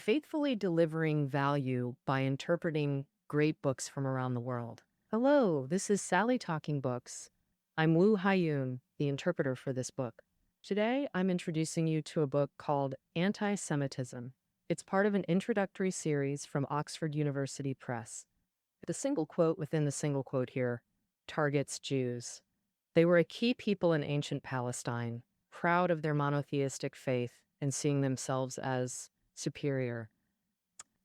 faithfully delivering value by interpreting great books from around the world. Hello, this is Sally Talking Books. I'm Woo Hyun, the interpreter for this book. Today, I'm introducing you to a book called Anti-Semitism. It's part of an introductory series from Oxford University Press. The single quote within the single quote here targets Jews. They were a key people in ancient Palestine, proud of their monotheistic faith and seeing themselves as superior.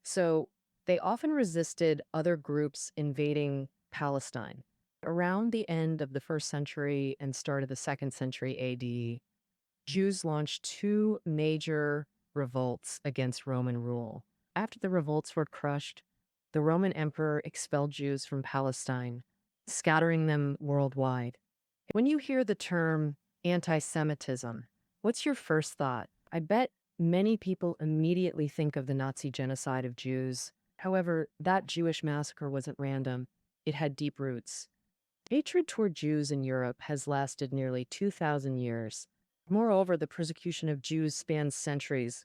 So they often resisted other groups invading Palestine. Around the end of the first century and start of the second century AD, Jews launched two major revolts against Roman rule. After the revolts were crushed, the Roman emperor expelled Jews from Palestine, scattering them worldwide. When you hear the term anti-Semitism, what's your first thought? I bet many people immediately think of the Nazi genocide of Jews. However, that Jewish massacre wasn't random. It had deep roots. Hatred toward Jews in Europe has lasted nearly 2,000 years. Moreover, the persecution of Jews spans centuries.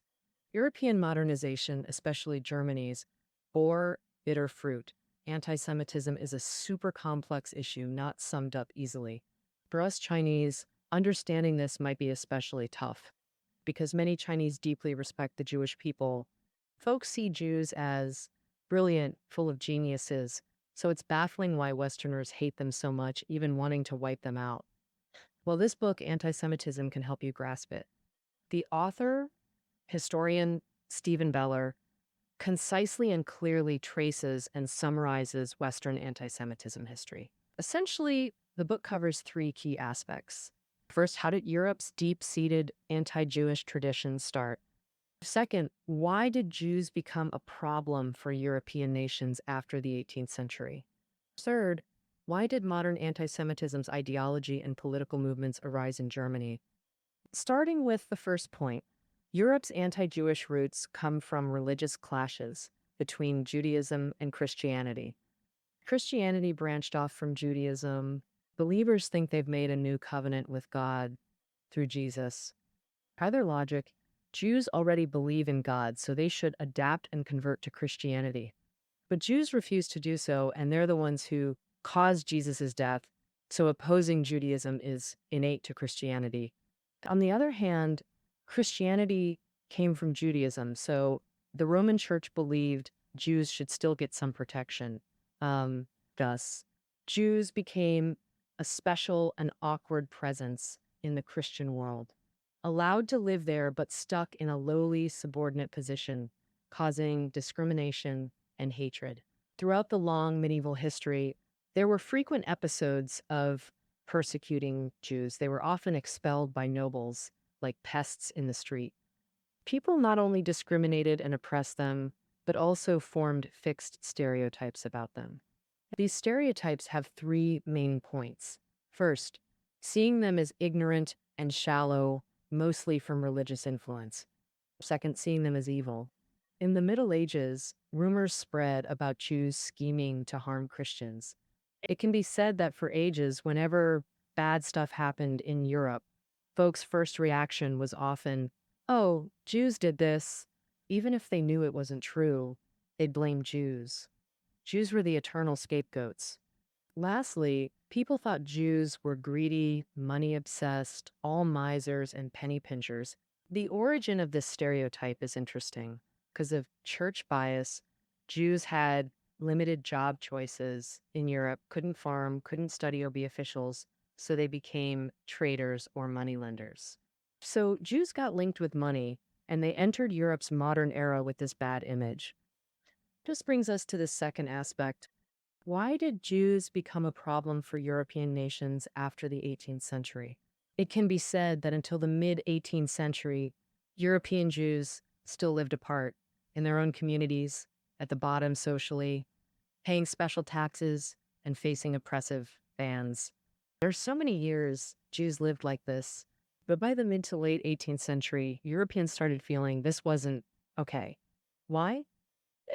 European modernization, especially Germany's, bore bitter fruit. Anti-Semitism is a super complex issue not summed up easily. For us Chinese, understanding this might be especially tough because many Chinese deeply respect the Jewish people. Folks see Jews as brilliant, full of geniuses, so it's baffling why Westerners hate them so much, even wanting to wipe them out. Well, this book, Anti-Semitism, can help you grasp it. The author, historian Stephen Beller, concisely and clearly traces and summarizes Western anti-Semitism history. Essentially, the book covers three key aspects. First, how did Europe's deep-seated anti-Jewish traditions start? Second, why did Jews become a problem for European nations after the 18th century? Third, why did modern anti-Semitism's ideology and political movements arise in Germany? Starting with the first point, Europe's anti-Jewish roots come from religious clashes between Judaism and Christianity. Christianity branched off from Judaism. Believers think they've made a new covenant with God through Jesus. By their logic, Jews already believe in God, so they should adapt and convert to Christianity. But Jews refuse to do so, and they're the ones who caused Jesus' death, so opposing Judaism is innate to Christianity. On the other hand, Christianity came from Judaism, so the Roman Church believed Jews should still get some protection. Thus, Jews became a special and awkward presence in the Christian world, allowed to live there but stuck in a lowly, subordinate position, causing discrimination and hatred. Throughout the long medieval history, there were frequent episodes of persecuting Jews. They were often expelled by nobles, like pests in the street. People not only discriminated and oppressed them, but also formed fixed stereotypes about them. These stereotypes have three main points. First, seeing them as ignorant and shallow, mostly from religious influence. Second, seeing them as evil. In the Middle Ages, rumors spread about Jews scheming to harm Christians. It can be said that for ages, whenever bad stuff happened in Europe, folks' first reaction was often, "Oh, Jews did this." Even if they knew it wasn't true, they'd blame Jews. Jews were the eternal scapegoats. Lastly, people thought Jews were greedy, money-obsessed, all misers and penny pinchers. The origin of this stereotype is interesting. Because of church bias, Jews had limited job choices in Europe, couldn't farm, couldn't study or be officials, so they became traders or moneylenders. So Jews got linked with money, and they entered Europe's modern era with this bad image. This brings us to the second aspect. Why did Jews become a problem for European nations after the 18th century? It can be said that until the mid-18th century, European Jews still lived apart in their own communities, at the bottom socially, paying special taxes and facing oppressive bans. There's so many years Jews lived like this, but by the mid to late 18th century, Europeans started feeling this wasn't okay. Why?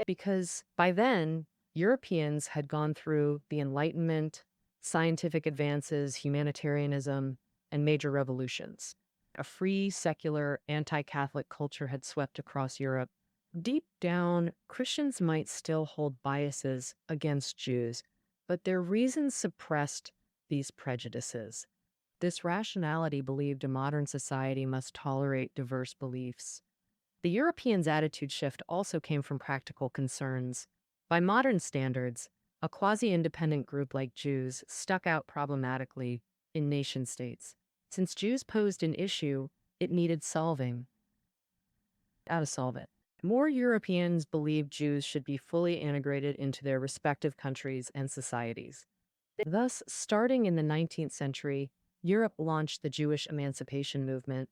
Because by then, Europeans had gone through the Enlightenment, scientific advances, humanitarianism, and major revolutions. A free, secular, anti-Catholic culture had swept across Europe. Deep down, Christians might still hold biases against Jews, but their reasons suppressed these prejudices. This rationality believed a modern society must tolerate diverse beliefs. The Europeans' attitude shift also came from practical concerns. By modern standards, a quasi-independent group like Jews stuck out problematically in nation-states. Since Jews posed an issue, it needed solving. How to solve it? More Europeans believed Jews should be fully integrated into their respective countries and societies. Thus, starting in the 19th century, Europe launched the Jewish emancipation movement.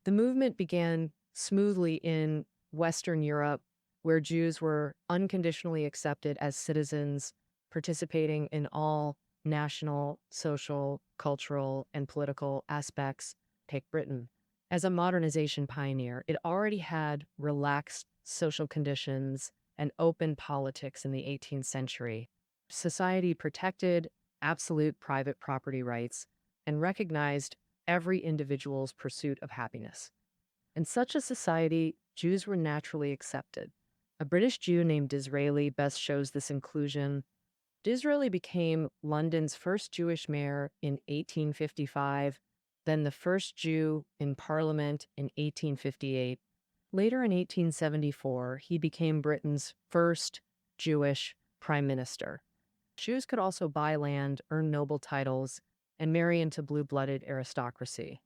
The movement began smoothly in Western Europe, where Jews were unconditionally accepted as citizens, participating in all national, social, cultural, and political aspects. Take Britain. As a modernization pioneer, it already had relaxed social conditions and open politics in the 18th century. Society protected absolute private property rights and recognized every individual's pursuit of happiness. In such a society, Jews were naturally accepted. A British Jew named Disraeli best shows this inclusion. Disraeli became London's first Jewish mayor in 1855, then the first Jew in Parliament in 1858. Later in 1874, he became Britain's first Jewish prime minister. Jews could also buy land, earn noble titles, and marry into blue-blooded aristocracy.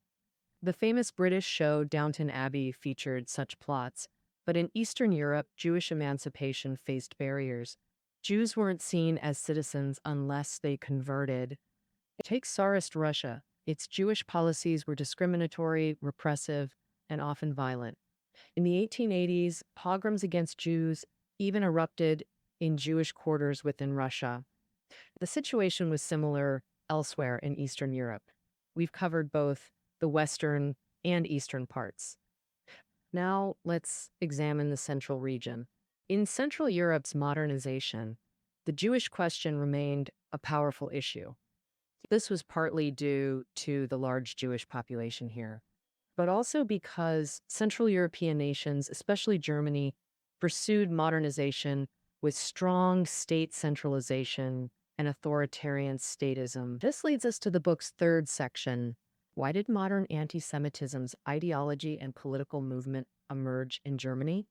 The famous British show Downton Abbey featured such plots, but in Eastern Europe, Jewish emancipation faced barriers. Jews weren't seen as citizens unless they converted. Take Tsarist Russia. Its Jewish policies were discriminatory, repressive, and often violent. In the 1880s, pogroms against Jews even erupted in Jewish quarters within Russia. The situation was similar elsewhere in Eastern Europe. We've covered both the Western and Eastern parts. Now let's examine the Central region. In Central Europe's modernization, the Jewish question remained a powerful issue. This was partly due to the large Jewish population here, but also because Central European nations, especially Germany, pursued modernization with strong state centralization and authoritarian statism. This leads us to the book's third section. Why did modern anti-Semitism's ideology and political movement emerge in Germany?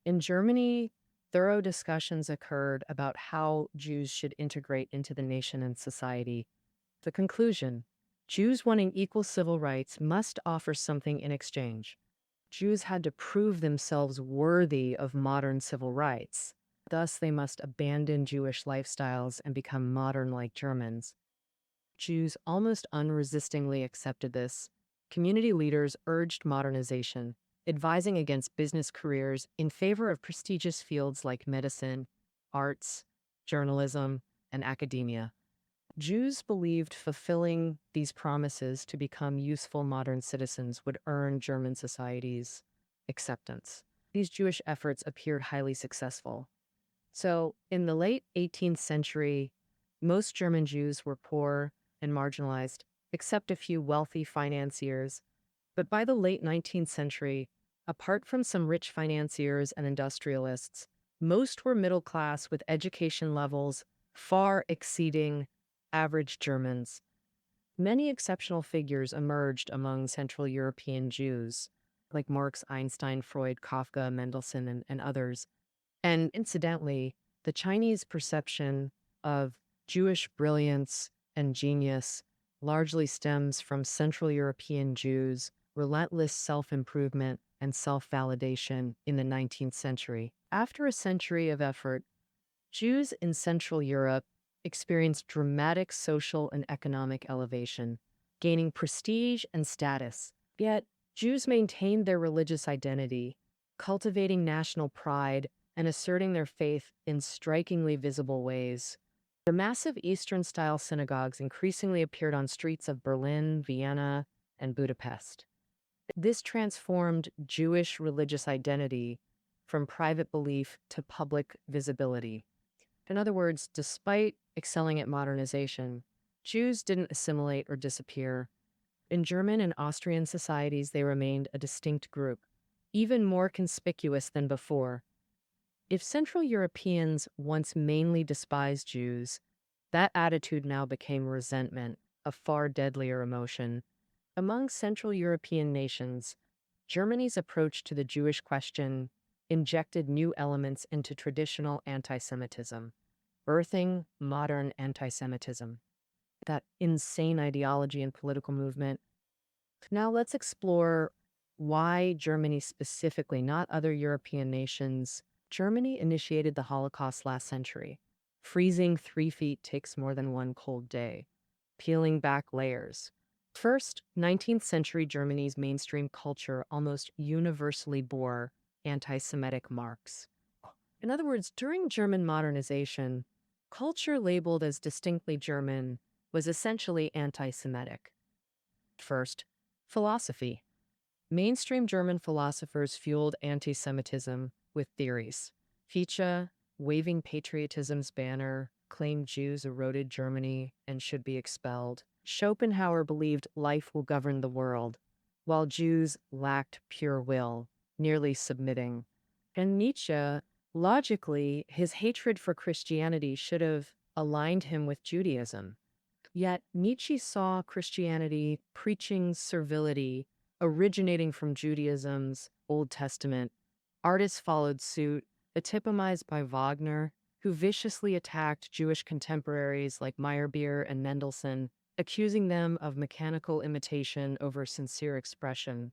In Germany, thorough discussions occurred about how Jews should integrate into the nation and society. The conclusion: Jews wanting equal civil rights must offer something in exchange. Jews had to prove themselves worthy of modern civil rights. Thus, they must abandon Jewish lifestyles and become modern like Germans. Jews almost unresistingly accepted this. Community leaders urged modernization, advising against business careers in favor of prestigious fields like medicine, arts, journalism, and academia. Jews believed fulfilling these promises to become useful modern citizens would earn German society's acceptance. These Jewish efforts appeared highly successful. So, in the late 18th century, most German Jews were poor and marginalized, except a few wealthy financiers. But by the late 19th century, apart from some rich financiers and industrialists, most were middle class with education levels far exceeding average Germans. Many exceptional figures emerged among Central European Jews, like Marx, Einstein, Freud, Kafka, Mendelssohn, and others. And incidentally, the Chinese perception of Jewish brilliance and genius largely stems from Central European Jews' relentless self-improvement and self-validation in the 19th century. After a century of effort, Jews in Central Europe experienced dramatic social and economic elevation, gaining prestige and status. Yet, Jews maintained their religious identity, cultivating national pride and asserting their faith in strikingly visible ways. The massive Eastern-style synagogues increasingly appeared on streets of Berlin, Vienna, and Budapest. This transformed Jewish religious identity from private belief to public visibility. In other words, despite excelling at modernization, Jews didn't assimilate or disappear. In German and Austrian societies, they remained a distinct group. even more conspicuous than before. If Central Europeans once mainly despised Jews, that attitude now became resentment, a far deadlier emotion. Among Central European nations, Germany's approach to the Jewish question injected new elements into traditional anti-Semitism, birthing modern anti-Semitism, that insane ideology and political movement. Now let's explore why Germany specifically, not other European nations. Germany initiated the Holocaust last century. Freezing 3 feet takes more than one cold day. Peeling back layers. First, 19th century Germany's mainstream culture almost universally bore anti-Semitic marks. In other words, during German modernization, culture labeled as distinctly German was essentially anti-Semitic. First, philosophy. Mainstream German philosophers fueled anti-Semitism with theories. Fichte, waving patriotism's banner, claimed Jews eroded Germany and should be expelled. Schopenhauer believed life will govern the world, while Jews lacked pure will, nearly submitting. And Nietzsche, logically, his hatred for Christianity should have aligned him with Judaism. Yet Nietzsche saw Christianity preaching servility originating from Judaism's Old Testament. Artists followed suit, epitomized by Wagner, who viciously attacked Jewish contemporaries like Meyerbeer and Mendelssohn, accusing them of mechanical imitation over sincere expression.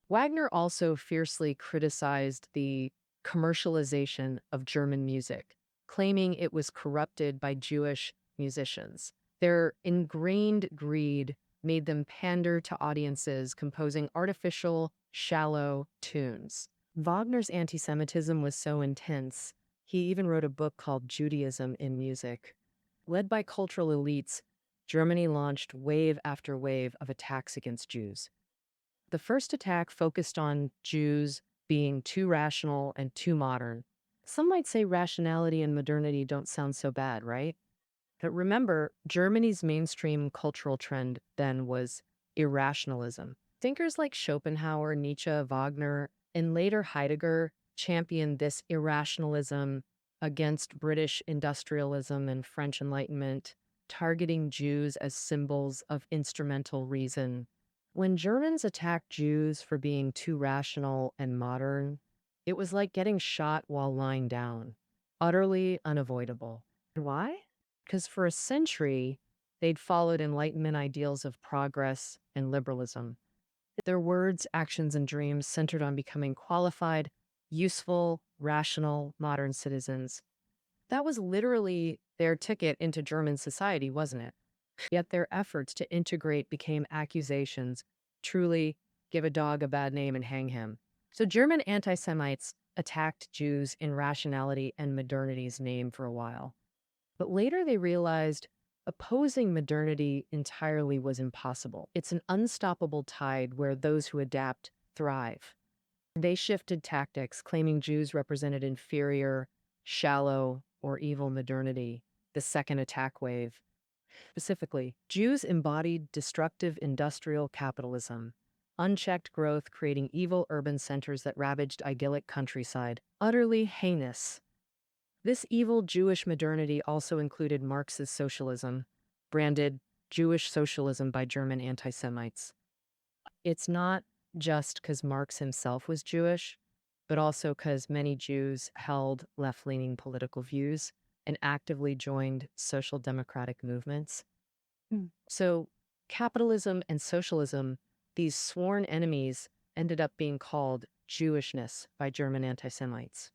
Wagner also fiercely criticized the commercialization of German music, claiming it was corrupted by Jewish musicians. Their ingrained greed made them pander to audiences composing artificial, shallow tunes. Wagner's anti-Semitism was so intense, he even wrote a book called Judaism in Music. Led by cultural elites, Germany launched wave after wave of attacks against Jews. The first attack focused on Jews being too rational and too modern. Some might say rationality and modernity don't sound so bad, right? But remember, Germany's mainstream cultural trend then was irrationalism. Thinkers like Schopenhauer, Nietzsche, Wagner, and later Heidegger championed this irrationalism against British industrialism and French Enlightenment, targeting Jews as symbols of instrumental reason. When Germans attacked Jews for being too rational and modern, it was like getting shot while lying down, utterly unavoidable. Why? Because for a century, they'd followed Enlightenment ideals of progress and liberalism. Their words, actions, and dreams centered on becoming qualified, useful, rational, modern citizens. That was literally their ticket into German society, wasn't it? Yet their efforts to integrate became accusations, truly give a dog a bad name and hang him. So German anti-Semites attacked Jews in rationality and modernity's name for a while. But later they realized opposing modernity entirely was impossible. It's an unstoppable tide where those who adapt thrive. They shifted tactics, claiming Jews represented inferior, shallow, or evil modernity, the second attack wave. Specifically, Jews embodied destructive industrial capitalism, unchecked growth creating evil urban centers that ravaged idyllic countryside. Utterly heinous. This evil Jewish modernity also included Marxist socialism, branded Jewish socialism by German anti-Semites. It's not just because Marx himself was Jewish, but also because many Jews held left-leaning political views and actively joined social democratic movements. So capitalism and socialism, these sworn enemies, ended up being called Jewishness by German anti-Semites.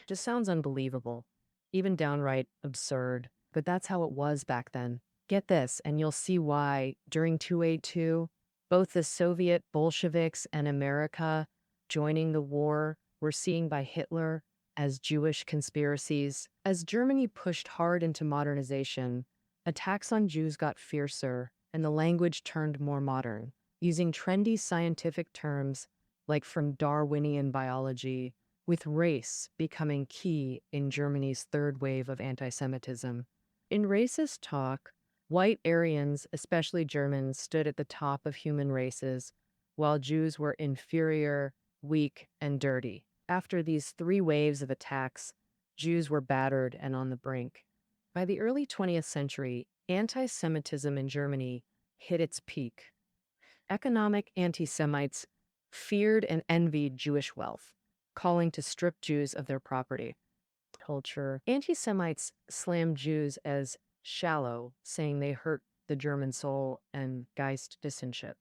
Just sounds unbelievable, even downright absurd, but that's how it was back then. Get this, and you'll see why during 282, both the Soviet Bolsheviks and America joining the war were seen by Hitler as Jewish conspiracies. As Germany pushed hard into modernization, attacks on Jews got fiercer and the language turned more modern, using trendy scientific terms like from Darwinian biology, with race becoming key in Germany's third wave of anti-Semitism. In racist talk, white Aryans, especially Germans, stood at the top of human races, while Jews were inferior, weak, and dirty. After these 3 waves of attacks, Jews were battered and on the brink. By the early 20th century, anti-Semitism in Germany hit its peak. Economic anti-Semites feared and envied Jewish wealth, calling to strip Jews of their property. Culture. Anti-Semites slammed Jews as shallow, saying they hurt the German soul and Geist dissension.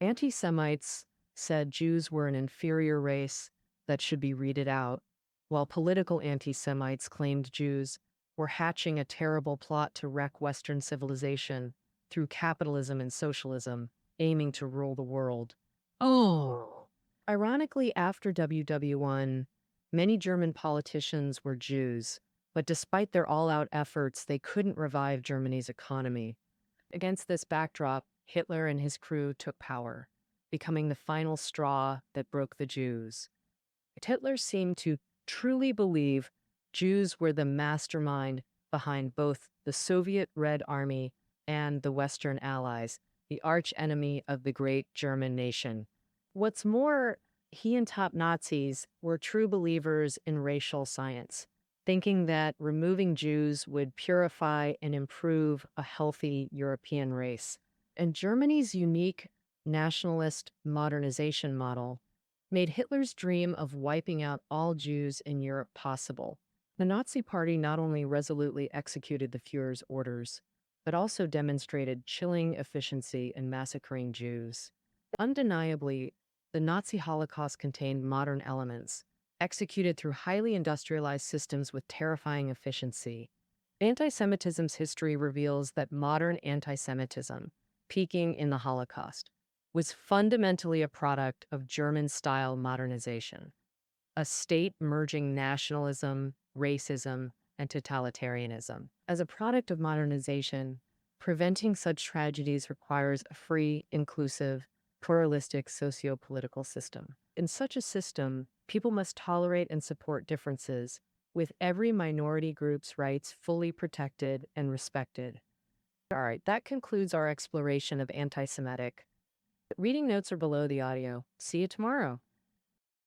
Anti-Semites said Jews were an inferior race that should be weeded out, while political anti-Semites claimed Jews were hatching a terrible plot to wreck Western civilization through capitalism and socialism, aiming to rule the world. Oh! Ironically, after WW1, many German politicians were Jews, but despite their all-out efforts, they couldn't revive Germany's economy. Against this backdrop, Hitler and his crew took power, becoming the final straw that broke the Jews. Hitler seemed to truly believe Jews were the mastermind behind both the Soviet Red Army and the Western Allies, the arch-enemy of the great German nation. What's more, he and top Nazis were true believers in racial science, thinking that removing Jews would purify and improve a healthy European race. And Germany's unique nationalist modernization model made Hitler's dream of wiping out all Jews in Europe possible. The Nazi Party not only resolutely executed the Führer's orders, but also demonstrated chilling efficiency in massacring Jews. Undeniably, the Nazi Holocaust contained modern elements, executed through highly industrialized systems with terrifying efficiency. Anti-Semitism's history reveals that modern anti-Semitism, peaking in the Holocaust, was fundamentally a product of German-style modernization, a state merging nationalism, racism, and totalitarianism. As a product of modernization, preventing such tragedies requires a free, inclusive, pluralistic socio-political system. In such a system, people must tolerate and support differences, with every minority group's rights fully protected and respected. All right, that concludes our exploration of anti-Semitic. Reading notes are below the audio. See you tomorrow.